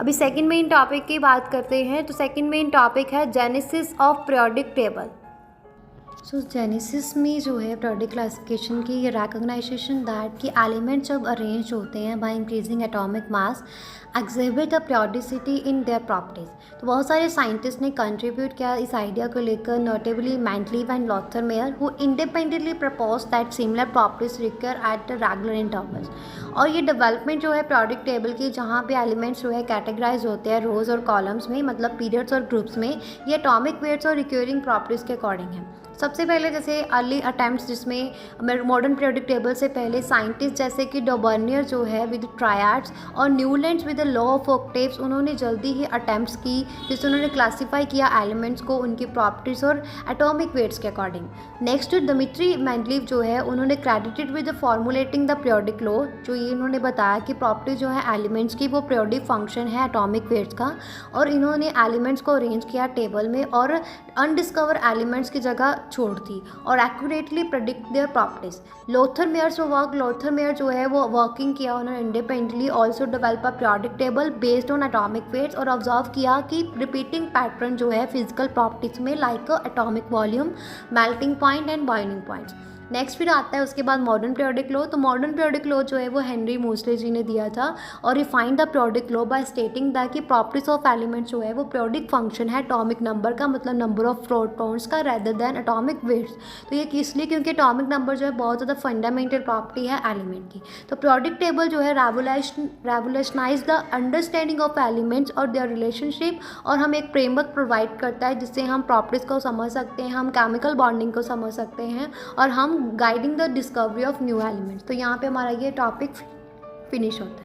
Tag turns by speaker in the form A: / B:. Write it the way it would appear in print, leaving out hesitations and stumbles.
A: अभी second main topic की बात करते हैं। तो सेकंड मेन टॉपिक है genesis of periodic table. So genesis में जो है पीरियोडिक क्लासिफिकेशन की ये रिकॉग्नाइजेशन दैट कि एलिमेंट्स जब अरेंज होते हैं by increasing atomic mass exhibit the periodicity in their properties. तो बहुत सारे साइंटिस्ट ने कंट्रीब्यूट किया इस आइडिया को लेकर, notably Mendeleev and Lothar mayor who independently propose that similar properties require at the regular intervals. और ये डेवलपमेंट जो है पीरियोडिक टेबल की, जहाँ पे एलिमेंट्स जो है कैटेगराइज होते हैं रोज और कॉलम्स में, मतलब पीरियड्स और ग्रुप्स में, ये एटॉमिक वेट्स और रिक्यूरिंग प्रॉपर्टीज़ के अकॉर्डिंग है। सबसे पहले जैसे अर्ली अटैम्प्ट्स जिसमें मॉडर्न पीरियोडिक टेबल से पहले साइंटिस्ट जैसे कि डॉबर्नियर जो है विद ट्रायड्स और Newlands with the law of octaves, उन्होंने जल्दी ही अटैम्प्ट्स की जिससे उन्होंने क्लासीफाई किया एलिमेंट्स को उनकी प्रॉपर्टीज़ और एटॉमिक वेट्स के अकॉर्डिंग। नेक्स्ट दिमित्री मेंडलीव जो है उन्होंने credited with formulating the periodic law, जो ये इन्होंने बताया कि प्रॉपर्टी जो है एलिमेंट्स की वो पीरियोडिक फंक्शन है एटॉमिक वेट्स का, और इन्होंने एलिमेंट्स को अरेंज किया टेबल में और अनडिस्कवर एलिमेंट्स की जगह छोड़ दी और accurately predict their properties. Lothar Meyer जो है वो वर्किंग किया उन्होंने independently, also develop a periodic table based on atomic weights, और ऑब्जर्व किया कि रिपीटिंग पैटर्न जो है फिजिकल प्रॉपर्टीज में like atomic volume, melting point and boiling points. Next फिर आता है उसके बाद मॉडर्न पीरियोडिक लॉ। तो मॉडर्न पीरियोडिक लॉ जो है वो हेनरी मोसले जी ने दिया था और refined the periodic law by stating that कि प्रॉपर्टीज ऑफ एलिमेंट्स जो है वो पीरियोडिक फंक्शन है एटॉमिक नंबर का, मतलब नंबर ऑफ प्रोटॉन्स का, रेदर देन एटॉमिक वेट्स। तो ये इसलिए क्योंकि एटॉमिक नंबर जो है बहुत ज़्यादा फंडामेंटल प्रॉपर्टी है एलिमेंट की। तो पीरियोडिक टेबल जो है revolutionise the understanding of elements और देयर रिलेशनशिप, और हम एक फ्रेमवर्क प्रोवाइड करता है जिससे हम प्रॉपर्टीज़ को समझ सकते हैं, हम केमिकल बॉन्डिंग को समझ सकते हैं, और हम guiding the discovery of new elements. तो यहाँ पे हमारा ये टॉपिक फिनिश होता है।